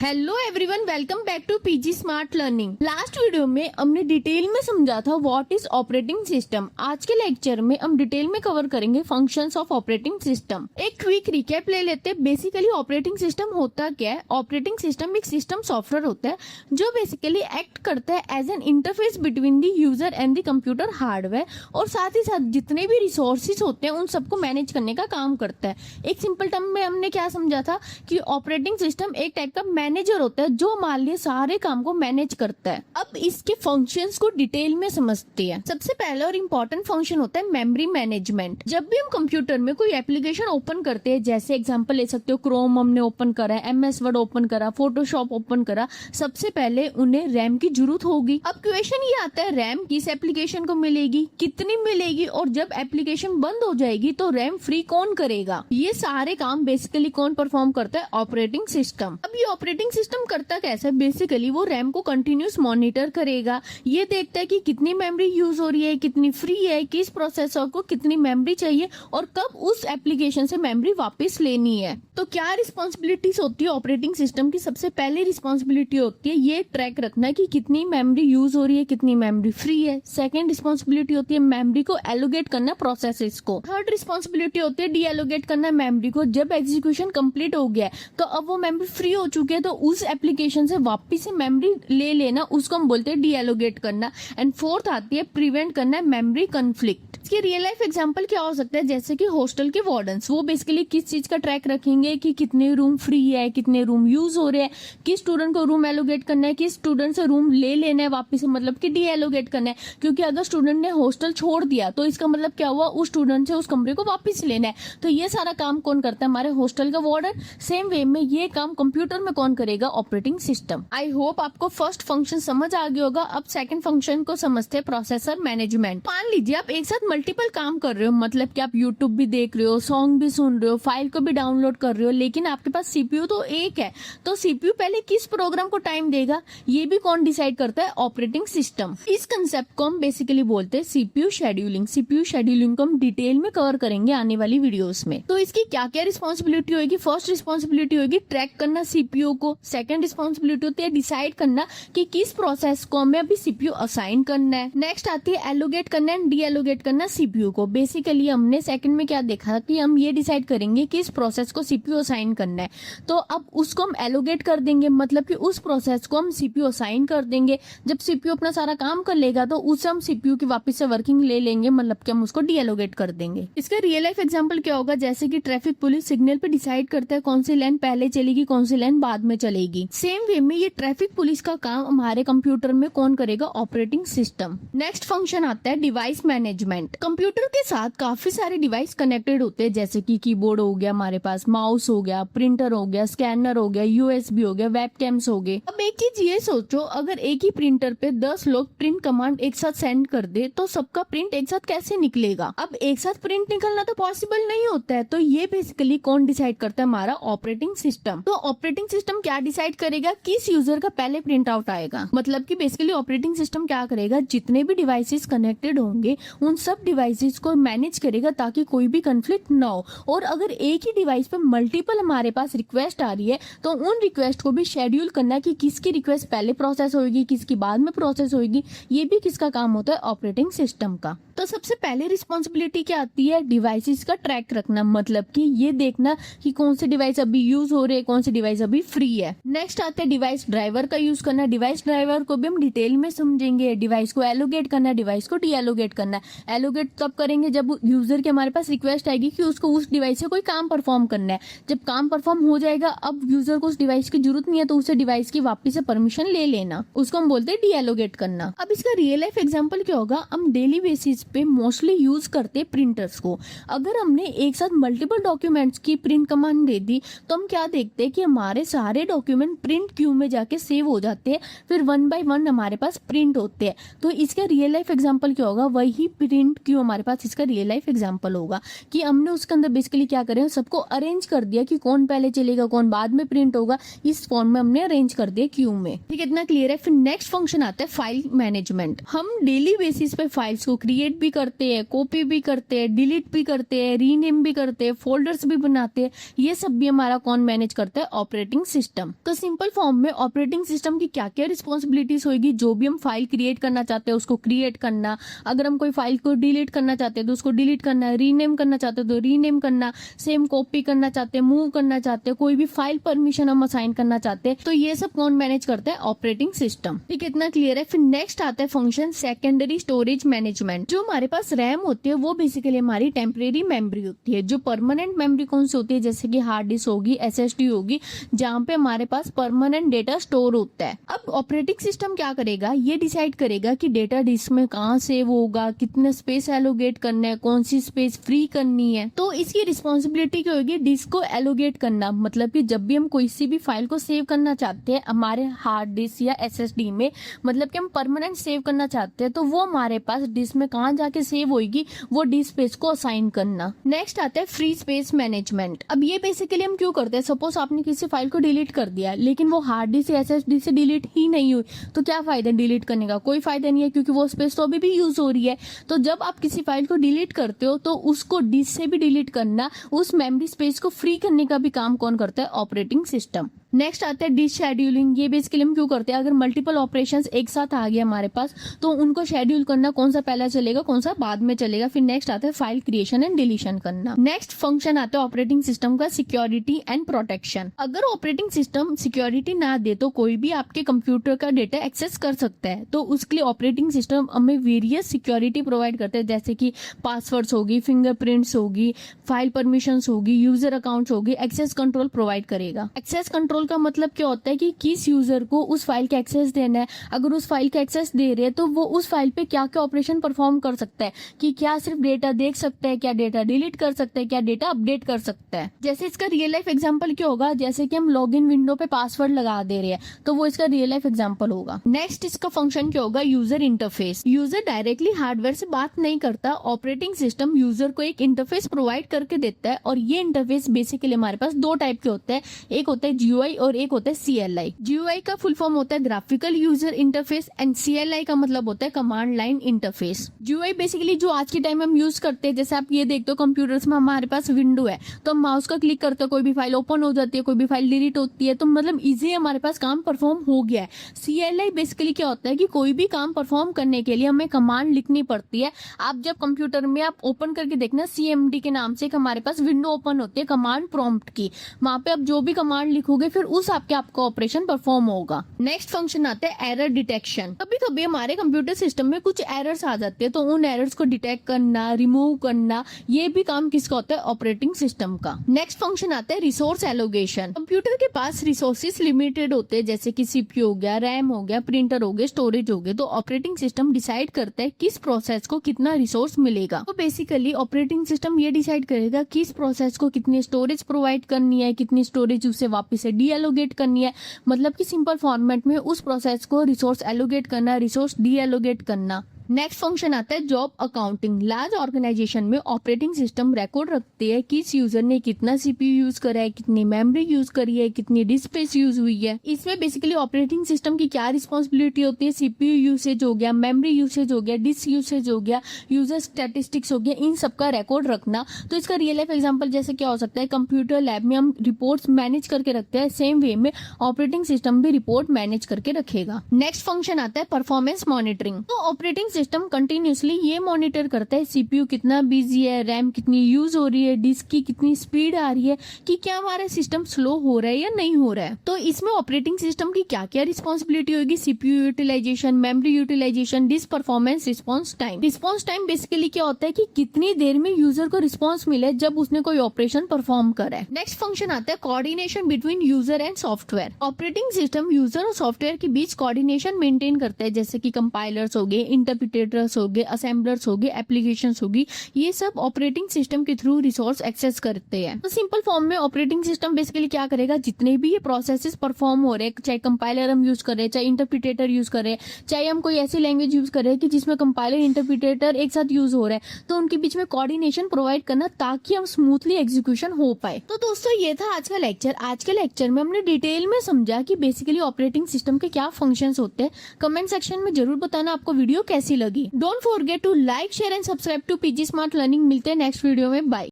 Hello everyone, welcome back to PG smart learning. Last video में हमने detail में समझा था व्हाट इज ऑपरेटिंग सिस्टम। आज के लेक्चर में हम डिटेल में कवर करेंगे फंक्शंस ऑफ ऑपरेटिंग सिस्टम। एक क्विक रिकैप ले लेते हैं। बेसिकली ऑपरेटिंग सिस्टम होता क्या है? ऑपरेटिंग सिस्टम एक सिस्टम सॉफ्टवेयर होता है जो बेसिकली एक्ट करता है as an interface between the user and the computer hardware, और साथ ही साथ जितने भी रिसोर्सेज होते हैं उन सबको मैनेज करने का काम करता है। एक सिंपल टर्म में हमने क्या समझा था कि ऑपरेटिंग सिस्टम एक टाइप का मैनेजर होता है जो मान लिया सारे काम को मैनेज करता है। अब इसके फंक्शंस को डिटेल में समझते हैं। सबसे पहला और इम्पोर्टेंट फंक्शन होता है मेमोरी मैनेजमेंट। जब भी हम कंप्यूटर में कोई एप्लीकेशन ओपन करते हैं, जैसे एग्जांपल ले सकते हो क्रोम हमने ओपन करा है, MS वर्ड ओपन करा, फोटोशॉप ओपन करा, सबसे पहले उन्हें रैम की जरूरत होगी। अब क्वेश्चन ये आता है रैम किस एप्लीकेशन को मिलेगी, कितनी मिलेगी, और जब एप्लीकेशन बंद हो जाएगी तो रैम फ्री कौन करेगा? ये सारे काम बेसिकली कौन परफॉर्म करता है? Operating system. अब ये ऑपरेटिंग सिस्टम करता कैसे? बेसिकली वो रैम को कंटिन्यूस मॉनिटर करेगा, ये देखता है कि कितनी मेमोरी यूज हो रही है, कितनी फ्री है, किस प्रोसेसर को कितनी मेमोरी चाहिए और कब उस एप्लीकेशन से मेमोरी वापस लेनी है। तो क्या रिस्पॉन्सिबिलिटीज होती है ऑपरेटिंग सिस्टम की? सबसे पहली रिस्पॉन्सिबिलिटी होती है ये ट्रैक रखना कि कितनी मेमोरी यूज हो रही है, कितनी मेमोरी फ्री है। सेकेंड रिस्पॉन्सिबिलिटी होती है मेमोरी को एलोकेट करना प्रोसेसेस को। थर्ड रिस्पॉन्सिबिलिटी होती है डी एलोकेट करना मेमोरी को। जब एग्जीक्यूशन कंप्लीट हो गया है तो अब वो मेमोरी फ्री हो चुकी है तो उस एप्लीकेशन से वापस से मेमोरी ले लेना, उसको हम बोलते हैं डी एलोकेट करना। एंड फोर्थ आती है प्रिवेंट करना मेमोरी कन्फ्लिक्ट। इसके रियल लाइफ एग्जांपल क्या हो सकता है? जैसे कि हॉस्टल के वार्डन्स, वो बेसिकली किस चीज का ट्रैक रखेंगे कि कितने रूम फ्री है, कितने रूम यूज हो रहे हैं, किस स्टूडेंट को रूम एलोकेट करना है, किस स्टूडेंट से रूम ले लेना है वापस से, मतलब कि डी एलोकेट करना है। क्योंकि अगर स्टूडेंट ने हॉस्टल छोड़ दिया तो इसका मतलब क्या हुआ? उस स्टूडेंट से उस कमरे को वापस लेना है। तो ये सारा काम कौन करता है? हमारे हॉस्टल का वार्डन। सेम वे में ये काम कंप्यूटर में कौन करेगा? Operating system. आई होप आपको फर्स्ट फंक्शन समझ आ गया होगा। अब सेकंड फंक्शन को समझते हैं, प्रोसेसर मैनेजमेंट। मान लीजिए आप एक साथ मल्टीपल काम कर रहे हो, मतलब कि आप यूट्यूब भी देख रहे हो, सॉन्ग भी सुन रहे हो, फाइल को भी डाउनलोड कर रहे हो, लेकिन आपके पास सीपीयू तो एक है। तो सीपीयू पहले किस प्रोग्राम को टाइम देगा, ये भी कौन डिसाइड करता है? Operating system. इस कंसेप्ट को हम बेसिकली बोलते हैं सीपीयू शेड्यूलिंग। सीपीयू शेड्यूलिंग को हम डिटेल में कवर करेंगे आने वाली वीडियोस में। तो इसकी क्या क्या रिस्पॉन्सिबिलिटी होगी? फर्स्ट रिस्पॉन्सिबिलिटी होगी ट्रैक करना सीपीयू को। सेकंड रिस्पॉन्सिबिलिटी होती है डिसाइड करना कि किस प्रोसेस को हमें अभी सीपीयू असाइन करना है। नेक्स्ट आती है एलोकेट करना एंड डी एलोकेट करना सीपीयू को। बेसिकली हमने सेकंड में क्या देखा कि हम ये डिसाइड करेंगे कि इस प्रोसेस को सीपीयू असाइन करना है, तो अब उसको हम एलोकेट कर देंगे, मतलब कि उस प्रोसेस को हम सीपीयू असाइन कर देंगे। जब सीपीयू अपना सारा काम कर लेगा तो उससे हम सीपीयू की वापस से वर्किंग ले लेंगे, मतलब कि हम उसको डी एलोकेट कर देंगे। इसका रियल लाइफ एग्जांपल क्या होगा? जैसे कि ट्रैफिक पुलिस सिग्नल पे डिसाइड करता है कौन सी लाइन पहले चलेगी, कौन सी लाइन बाद में चलेगी। सेम वे में ये ट्रैफिक पुलिस का काम हमारे कंप्यूटर में कौन करेगा? Operating system. नेक्स्ट फंक्शन आता है डिवाइस मैनेजमेंट। कंप्यूटर के साथ काफी सारे डिवाइस कनेक्टेड होते हैं, जैसे कि कीबोर्ड हो गया, हमारे पास माउस हो गया, प्रिंटर हो गया, स्कैनर हो गया, यूएसबी हो गया, वेबकैम्स हो गए। अब एक चीज ये सोचो, अगर एक ही प्रिंटर पे 10 लोग प्रिंट कमांड एक साथ सेंड कर दे तो सबका प्रिंट एक साथ कैसे निकलेगा? अब एक साथ प्रिंट निकलना तो पॉसिबल नहीं होता है। तो ये बेसिकली कौन डिसाइड करता है? हमारा ऑपरेटिंग सिस्टम। तो ऑपरेटिंग सिस्टम क्या डिसाइड करेगा? किस यूजर का पहले प्रिंट आउट आएगा। मतलब कि बेसिकली ऑपरेटिंग सिस्टम क्या करेगा? जितने भी डिवाइसेस कनेक्टेड होंगे उन सब डिवाइसेस को मैनेज करेगा ताकि कोई भी कंफ्लिक्ट ना हो। और अगर एक ही डिवाइस पे मल्टीपल हमारे पास रिक्वेस्ट आ रही है तो उन रिक्वेस्ट को भी शेड्यूल करना कि किसकी रिक्वेस्ट पहले प्रोसेस होगी, किसकी बाद में प्रोसेस होगी, ये भी किसका काम होता है? ऑपरेटिंग सिस्टम का। तो सबसे पहले रिस्पॉन्सिबिलिटी क्या आती है? डिवाइसेस का ट्रैक रखना, मतलब कि ये देखना कि कौन से डिवाइस अभी यूज हो रहे हैं, कौन से डिवाइस अभी फ्री है। नेक्स्ट आता है डिवाइस ड्राइवर का यूज करना। डिवाइस ड्राइवर को भी हम डिटेल में समझेंगे। डिवाइस को एलोकेट करना, डिवाइस को डी एलोकेट करना। एलोकेट तब करेंगे जब यूजर के हमारे पास रिक्वेस्ट आएगी कि उसको उस डिवाइस से कोई काम परफॉर्म करना है। जब काम परफॉर्म हो जाएगा, अब यूजर को उस डिवाइस की जरूरत नहीं है तो उसे डिवाइस की वापस से परमिशन ले लेना, उसको हम बोलते हैं डी एलोकेट करना। अब इसका रियल लाइफ एग्जांपल क्या होगा? हम डेली बेसिस पे मोस्टली यूज करते प्रिंटर्स को। अगर हमने एक साथ मल्टीपल डॉक्यूमेंट्स की प्रिंट कमांड दे दी तो हम क्या देखते हैं कि हमारे सारे डॉक्यूमेंट प्रिंट क्यू में जाके सेव हो जाते हैं, फिर 1 बाय 1 हमारे पास प्रिंट होते हैं। तो इसका रियल लाइफ एग्जांपल क्या होगा? वही प्रिंट क्यू हमारे पास इसका रियल लाइफ एग्जांपल होगा कि हमने उसके अंदर बेसिकली क्या करें, सबको अरेंज कर दिया कि कौन पहले चलेगा, कौन बाद में प्रिंट होगा। इस फॉर्म में हमने अरेंज कर दिया क्यू में। ठीक है, इतना क्लियर है। फिर नेक्स्ट फंक्शन आता है फाइल मैनेजमेंट। हम डेली बेसिस पे फाइल्स को क्रिएट भी करते हैं, कॉपी भी करते हैं, डिलीट भी करते हैं, रीनेम भी करते हैं, फोल्डर्स भी बनाते हैं, ये सब भी हमारा कौन मैनेज करता है? Operating system. तो सिंपल फॉर्म में ऑपरेटिंग सिस्टम की क्या क्या रिस्पॉन्सिबिलिटीज होगी? जो भी हम फाइल क्रिएट करना चाहते हैं उसको क्रिएट करना, अगर हम कोई फाइल को डिलीट करना चाहते हैं तो उसको डिलीट करना, रीनेम करना चाहते हैं तो रीनेम करना, सेम कॉपी करना चाहते हैं, मूव करना चाहते हैं, कोई भी फाइल परमिशन हम असाइन करना चाहते हैं, तो ये सब कौन मैनेज करता है? Operating system. ठीक है, इतना क्लियर है। फिर नेक्स्ट आता है फंक्शन सेकेंडरी स्टोरेज मैनेजमेंट। जो हमारे पास रैम होती है वो बेसिकली हमारी टेम्परेरी मेमोरी होती है। जो परमानेंट मेमोरी कौन सी होती है? जैसे कि हार्ड डिस्क होगी, एसएसडी होगी, जहाँ पे हमारे पास परमानेंट डेटा स्टोर होता है। अब ऑपरेटिंग सिस्टम क्या करेगा? ये डिसाइड करेगा कि डेटा डिस्क में कहाँ सेव होगा, कितने स्पेस एलोकेट करना है, कौन सी स्पेस फ्री करनी है। तो इसकी रिस्पॉन्सिबिलिटी क्या होगी? डिस्क को एलोकेट करना। मतलब कि जब भी हम कोई सी भी फाइल को सेव करना चाहते हैं हमारे हार्ड डिस्क या एसएसडी में, मतलब कि हम परमानेंट सेव करना चाहते हैं, तो वो हमारे पास डिस्क में कहाँ जाके सेव होगी, वो डिस्क स्पेस को असाइन करना। नेक्स्ट आता है फ्री स्पेस मैनेजमेंट। अब ये बेसिकली हम क्यों करते हैं? सपोज आपने किसी फाइल को डिलीट कर दिया लेकिन वो हार्ड डिस्क या एसएसडी से डिलीट ही नहीं हुई, तो क्या फायदा डिलीट करने का? कोई फायदा नहीं है, क्योंकि वो स्पेस तो अभी भी यूज हो रही है। तो जब आप किसी फाइल को डिलीट करते हो तो उसको डिस्क से भी डिलीट करना, उस मेमोरी स्पेस को फ्री करने का भी काम कौन करता है? Operating system. नेक्स्ट आता है डिस्क शेड्यूलिंग। ये बेसिकली हम क्यों करते हैं? अगर मल्टीपल ऑपरेशंस एक साथ आ गए हमारे पास तो उनको शेड्यूल करना, कौन सा पहला चलेगा, कौन सा बाद में चलेगा। फिर नेक्स्ट आता है फाइल क्रिएशन एंड डिलीशन करना। नेक्स्ट फंक्शन आता है ऑपरेटिंग सिस्टम का सिक्योरिटी एंड प्रोटेक्शन। अगर ऑपरेटिंग सिस्टम सिक्योरिटी ना दे तो कोई भी आपके कंप्यूटर का डेटा एक्सेस कर सकता है। तो उसके लिए ऑपरेटिंग सिस्टम हमें वेरियस सिक्योरिटी प्रोवाइड करते हैं, जैसे कि पासवर्ड्स होगी, फिंगरप्रिंट्स होगी, फाइल परमिशंस होगी, यूजर अकाउंट्स होगी, एक्सेस कंट्रोल प्रोवाइड करेगा। एक्सेस कंट्रोल का मतलब क्या होता है कि किस यूजर को उस फाइल का एक्सेस देना है। अगर उस फाइल का एक्सेस दे रहे हैं तो वो उस फाइल पे क्या क्या ऑपरेशन परफॉर्म कर सकता है, कि क्या सिर्फ डेटा देख सकता है, क्या डेटा डिलीट कर सकता है, क्या डेटा अपडेट कर सकता है। जैसे इसका रियल लाइफ एग्जांपल क्या होगा? जैसे कि हम लॉगिन विंडो पे पासवर्ड लगा दे रहे हैं, तो वो इसका रियल लाइफ एग्जांपल होगा। नेक्स्ट इसका फंक्शन क्या होगा? User interface. User directly hardware से बात नहीं करता, ऑपरेटिंग सिस्टम यूजर को एक इंटरफेस प्रोवाइड करके देता है। और ये इंटरफेस बेसिकली हमारे पास दो टाइप के होते हैं, एक होता है जीयूआई और एक होता है सीएलआई। जीयूआई का फुल फॉर्म होता है graphical user interface and CLI का मतलब होता है command line interface. GUI basically जो आज के टाइम में हम यूज करते हैं, जैसे आप ये देखते हो कंप्यूटर्स में हमारे पास विंडो है तो हम माउस का क्लिक करते हैं, कोई भी फाइल ओपन हो जाती है, कोई भी फाइल डिलीट होती है, तो मतलब इजी हमारे पास काम परफॉर्म हो गया है। सीएलआई बेसिकली क्या होता है कि कोई भी काम परफॉर्म करने के लिए हमें कमांड लिखनी पड़ती है। आप जब कंप्यूटर में आप ओपन करके देखना, सीएमडी के नाम से एक हमारे पास विंडो ओपन होती है कमांड प्रॉम्प्ट की, वहां पे आप जो भी कमांड लिखोगे फिर उस आपका ऑपरेशन परफॉर्म होगा। नेक्स्ट फंक्शन आता है एरर डिटेक्शन। कभी कभी हमारे कंप्यूटर सिस्टम में कुछ एरर्स आ जाते हैं, तो उन एरर्स को डिटेक्ट करना, रिमूव करना, ये भी काम किसका होता है? ऑपरेटिंग सिस्टम का। नेक्स्ट फंक्शन आता है रिसोर्स एलोकेशन। कंप्यूटर के पास रिसोर्सेज लिमिटेड होते हैं, जैसे कि सीपीयू हो गया, रैम हो गया, प्रिंटर हो गए, स्टोरेज हो गए, तो ऑपरेटिंग सिस्टम डिसाइड करता है किस प्रोसेस को कितना रिसोर्स मिलेगा। तो बेसिकली ऑपरेटिंग सिस्टम ये डिसाइड करेगा किस प्रोसेस को कितनी स्टोरेज प्रोवाइड करनी है, कितनी स्टोरेज उसे वापस से डी एलोकेट करनी है। मतलब कि सिंपल फॉर्मेट में उस प्रोसेस को रिसोर्स एलोकेट करना, रिसोर्स डी एलोकेट करना। नेक्स्ट फंक्शन आता है जॉब अकाउंटिंग। लार्ज ऑर्गेनाइजेशन में ऑपरेटिंग सिस्टम रिकॉर्ड रखती है किस यूजर ने कितना सीपीयू यूज करा है, कितनी मेमोरी यूज करी है, कितनी डिस्क स्पेस यूज हुई है। इसमें बेसिकली ऑपरेटिंग सिस्टम की क्या रिस्पॉन्सिबिलिटी होती है? सीपीयू यूसेज हो गया, मेमोरी यूसेज हो गया, डिस्क यूसेज हो गया, यूजर स्टैटिस्टिक्स हो गया, इन सबका रिकॉर्ड रखना। तो इसका रियल लाइफ एग्जांपल जैसे क्या हो सकता है? कंप्यूटर लैब में हम रिपोर्ट्स मैनेज करके रखते हैं, सेम वे में ऑपरेटिंग सिस्टम भी रिपोर्ट मैनेज करके रखेगा। नेक्स्ट फंक्शन आता है परफॉर्मेंस मॉनिटरिंग। तो ऑपरेटिंग सिस्टम कंटिन्यूसली ये मॉनिटर करता है सीपीयू कितना बिजी है, रैम कितनी यूज हो रही है, डिस्क की कितनी स्पीड आ रही है, कि क्या हमारा सिस्टम स्लो हो रहा है या नहीं हो रहा है। तो इसमें ऑपरेटिंग सिस्टम की क्या क्या रिस्पॉन्सिबिलिटी होगी? CPU utilisation, memory utilisation, disk performance, response time. Response time basically क्या होता है कि कितनी देर में यूजर को रिस्पॉन्स मिले जब उसने कोई ऑपरेशन परफॉर्म करा है। नेक्स्ट फंक्शन आता है coordination between user and software. Operating system user और सॉफ्टवेयर के बीच कोऑर्डिनेशन मेंटेन करता है, जैसे कि कंपाइलर्स हो गए, इंटरप्रिटेटर्स हो गए, असेंबलर्स हो गए, एप्लीकेशंस होगी, ये सब ऑपरेटिंग सिस्टम के थ्रू रिसोर्स एक्सेस करते हैं। तो सिंपल फॉर्म में ऑपरेटिंग सिस्टम बेसिकली क्या करेगा? जितने भी ये प्रोसेसेस परफॉर्म हो रहे हैं, चाहे कंपाइलर हम यूज कर रहे हैं, चाहे इंटरप्रिटेटर यूज कर रहे हैं, चाहे हम कोई ऐसी लैंग्वेज यूज कर रहे हैं कि जिसमें कंपाइलर इंटरप्रिटेटर एक साथ यूज हो रहा है, तो उनके बीच में कोऑर्डिनेशन प्रोवाइड करना ताकि हम स्मूथली एग्जीक्यूशन हो पाए। तो दोस्तों ये था आज का लेक्चर। आज के लेक्चर में हमने डिटेल में समझा कि बेसिकली ऑपरेटिंग सिस्टम के क्या फंक्शंस होते हैं। कमेंट सेक्शन में जरूर बताना आपको वीडियो कैसी लगी। Don't forget to like share and subscribe to PG smart learning. मिलते हैं नेक्स्ट वीडियो में, बाय।